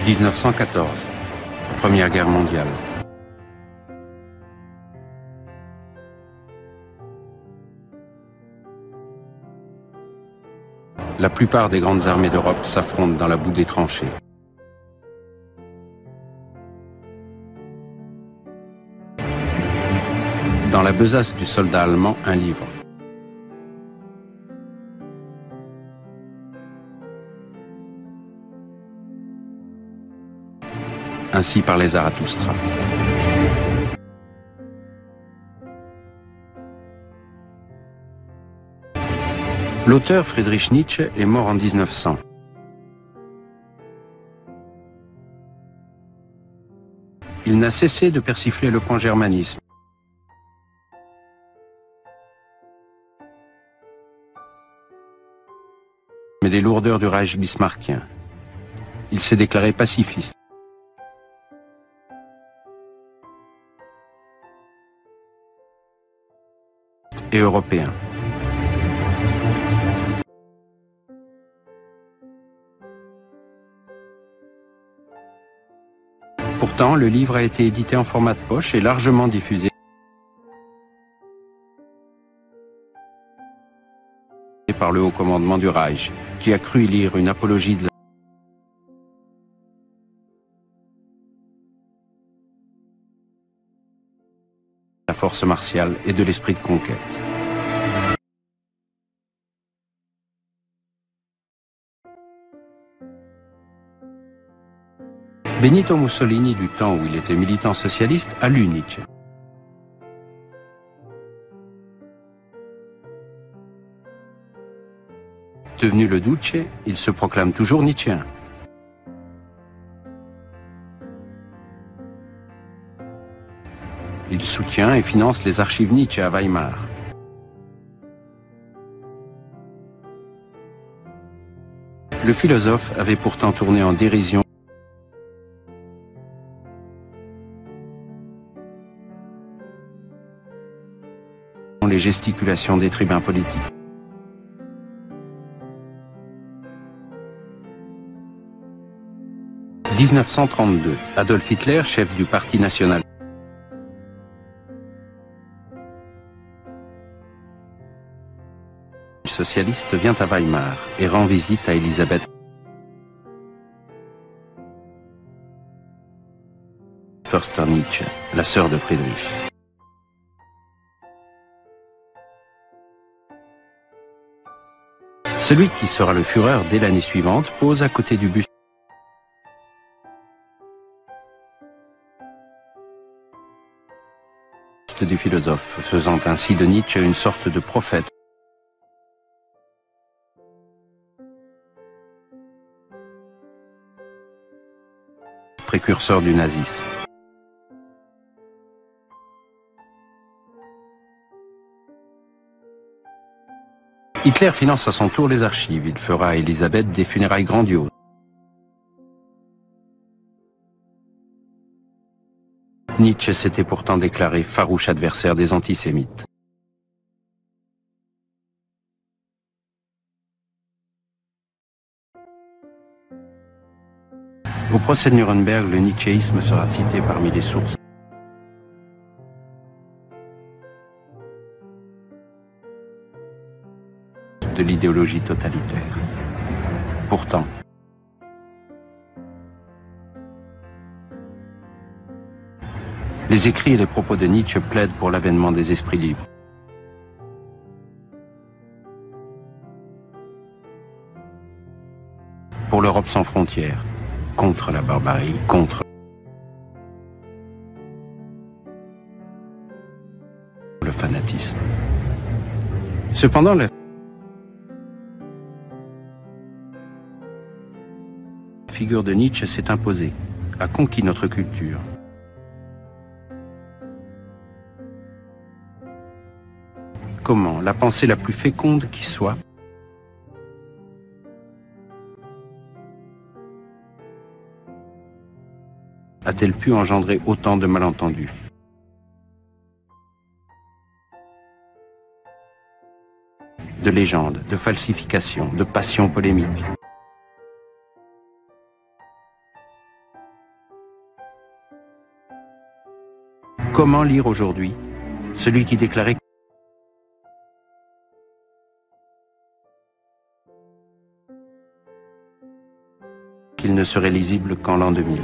1914, Première Guerre mondiale. La plupart des grandes armées d'Europe s'affrontent dans la boue des tranchées. Dans la besace du soldat allemand, un livre. Ainsi parlait Zarathustra. L'auteur Friedrich Nietzsche est mort en 1900. Il n'a cessé de persifler le pan-germanisme. Mais les lourdeurs du Reich bismarckien. Il s'est déclaré pacifiste. Et européen. Pourtant, le livre a été édité en format de poche et largement diffusé par le haut commandement du Reich, qui a cru y lire une apologie de la force martiale et de l'esprit de conquête. Benito Mussolini, du temps où il était militant socialiste, a lu Nietzsche. Devenu le Duce, il se proclame toujours nietzschéen. Il soutient et finance les archives Nietzsche à Weimar. Le philosophe avait pourtant tourné en dérision les gesticulations des tribuns politiques. « 1932, Adolf Hitler, chef du Parti national socialiste, vient à Weimar et rend visite à Elisabeth Förster Nietzsche, la sœur de Friedrich. Celui qui sera le Führer dès l'année suivante pose à côté du buste du philosophe, faisant ainsi de Nietzsche une sorte de prophète. Précurseur du nazisme. Hitler finance à son tour les archives. Il fera à Elisabeth des funérailles grandioses. Nietzsche s'était pourtant déclaré farouche adversaire des antisémites. Au procès de Nuremberg, le nietzschéisme sera cité parmi les sources de l'idéologie totalitaire. Pourtant, les écrits et les propos de Nietzsche plaident pour l'avènement des esprits libres. Pour l'Europe sans frontières, contre la barbarie, contre le fanatisme. Cependant, la figure de Nietzsche s'est imposée, a conquis notre culture. Comment la pensée la plus féconde qui soit a-t-elle pu engendrer autant de malentendus? De légendes, de falsifications, de passions polémiques. comment lire aujourd'hui celui qui déclarait qu'il ne serait lisible qu'en l'an 2000.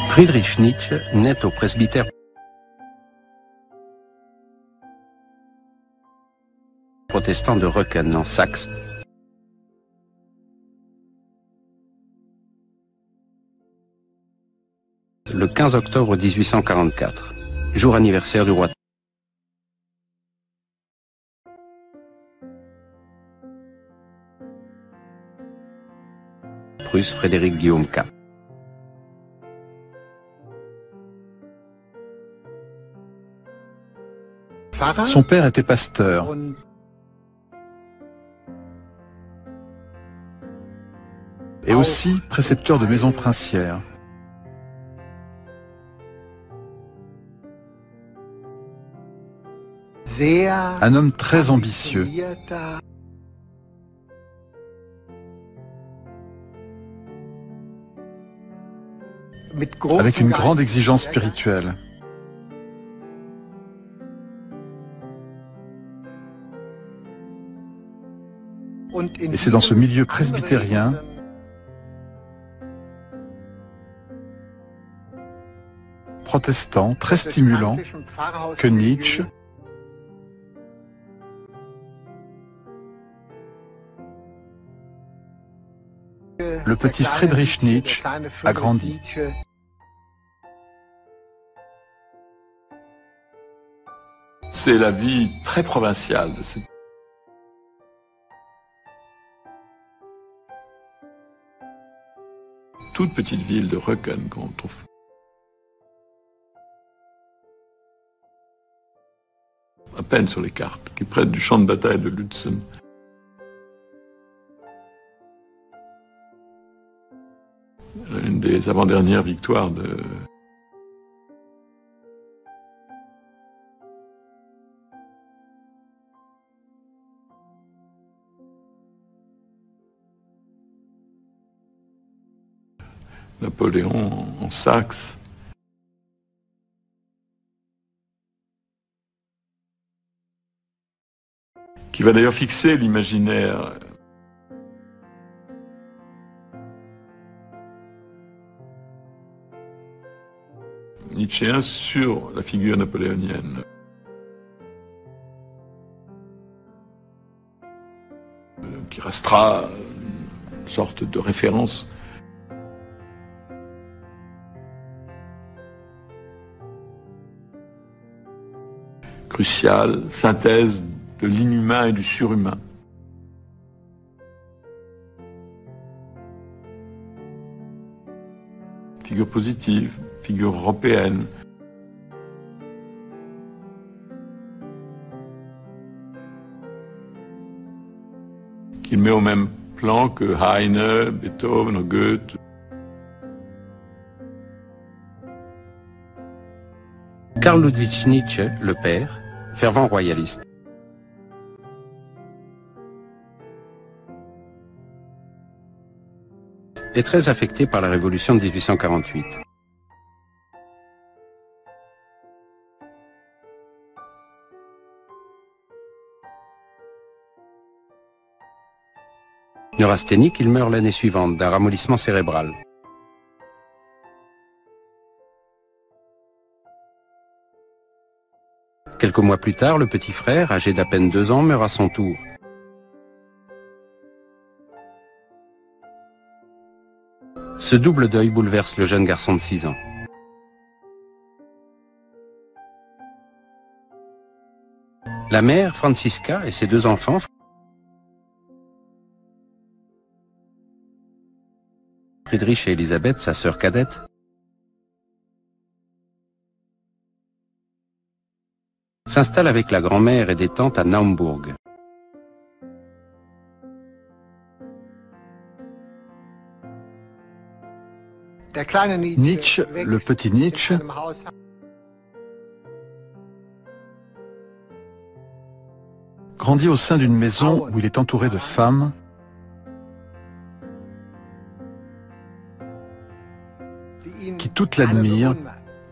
Friedrich Nietzsche naît au presbytère protestant de Röcken en Saxe. Le 15 octobre 1844, jour anniversaire du roi prusse Frédéric Guillaume IV. Son père était pasteur. Et aussi précepteur de maison princière. Un homme très ambitieux. Avec une grande exigence spirituelle. Et c'est dans ce milieu presbytérien protestant, très stimulant, que Nietzsche le petit Friedrich Nietzsche a grandi. C'est la vie très provinciale de cette toute petite ville de Röcken qu'on trouve à peine sur les cartes, qui est près du champ de bataille de Lützen. Une des avant-dernières victoires de Napoléon en Saxe. Qui va d'ailleurs fixer l'imaginaire nietzschéen sur la figure napoléonienne. Qui restera une sorte de référence cruciale, synthèse de l'inhumain et du surhumain. Figure positive, figure européenne. Qu'il met au même plan que Heine, Beethoven ou Goethe. Karl Ludwig Nietzsche, le père, fervent royaliste. Est très affecté par la révolution de 1848. Neurasthénique, il meurt l'année suivante d'un ramollissement cérébral. Quelques mois plus tard, le petit frère, âgé d'à peine 2 ans, meurt à son tour. Ce double deuil bouleverse le jeune garçon de 6 ans. La mère, Franziska, et ses 2 enfants, Friedrich et Elisabeth, sa sœur cadette, s'installent avec la grand-mère et des tantes à Naumbourg. Nietzsche, le petit Nietzsche, grandit au sein d'une maison où il est entouré de femmes toutes l'admirent,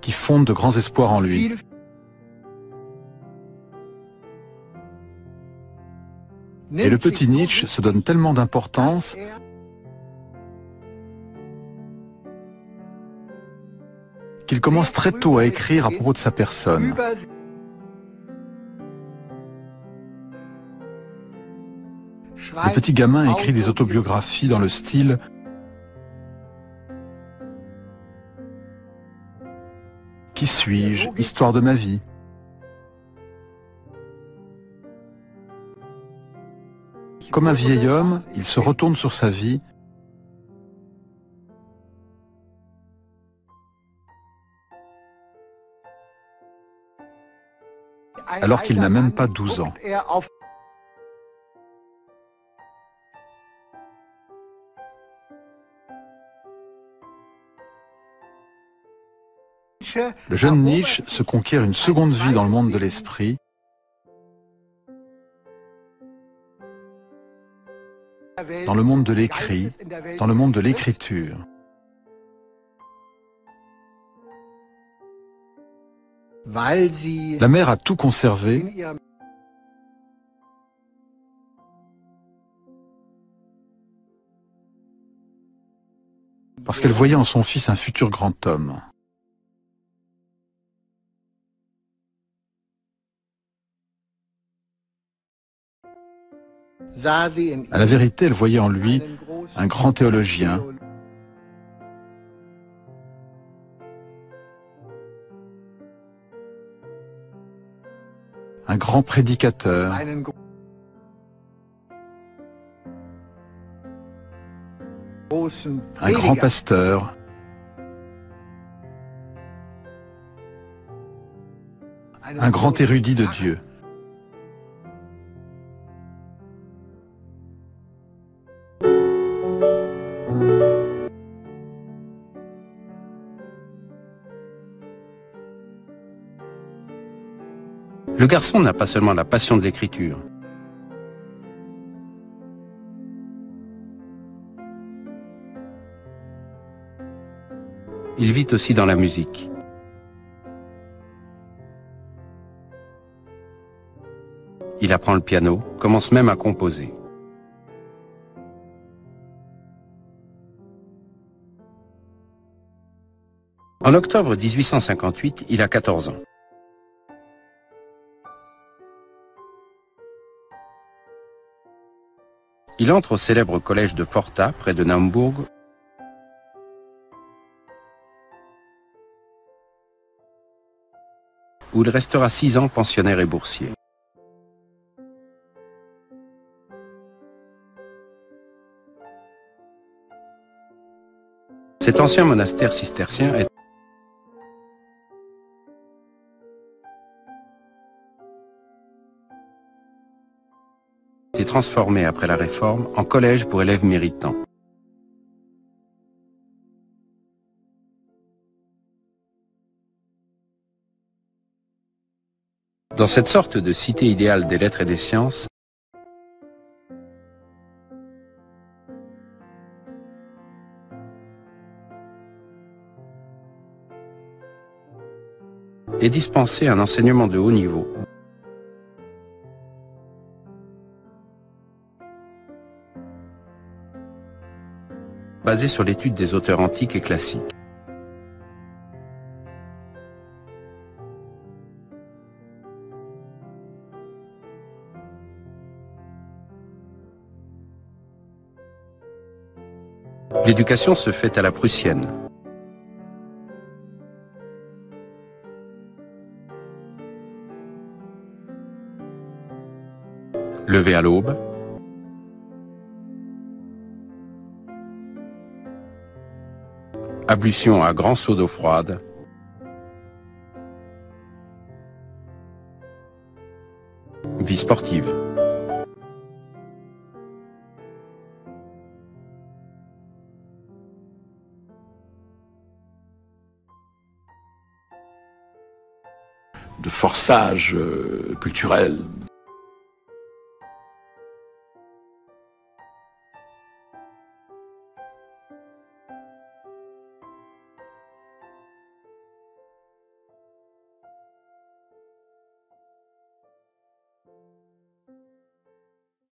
qui fondent de grands espoirs en lui. Et le petit Nietzsche se donne tellement d'importance qu'il commence très tôt à écrire à propos de sa personne. Le petit gamin écrit des autobiographies dans le style « Qui suis-je? Histoire de ma vie ». Comme un vieil homme, il se retourne sur sa vie alors qu'il n'a même pas 12 ans. Le jeune Nietzsche se conquiert une seconde vie dans le monde de l'esprit, dans le monde de l'écrit, dans le monde de l'écriture. La mère a tout conservé parce qu'elle voyait en son fils un futur grand homme. À la vérité, elle voyait en lui un grand théologien, un grand prédicateur, un grand pasteur, un grand érudit de Dieu. Le garçon n'a pas seulement la passion de l'écriture. Il vit aussi dans la musique. Il apprend le piano, commence même à composer. En octobre 1858, il a 14 ans. Il entre au célèbre collège de Forta, près de Naumbourg, où il restera 6 ans pensionnaire et boursier. Cet ancien monastère cistercien est été transformé après la Réforme en collège pour élèves méritants. Dans cette sorte de cité idéale des lettres et des sciences, est dispensé un enseignement de haut niveau, basé sur l'étude des auteurs antiques et classiques. L'éducation se fait à la prussienne. Levé à l'aube, ablution à grands seaux d'eau froide, vie sportive. De forçage culturel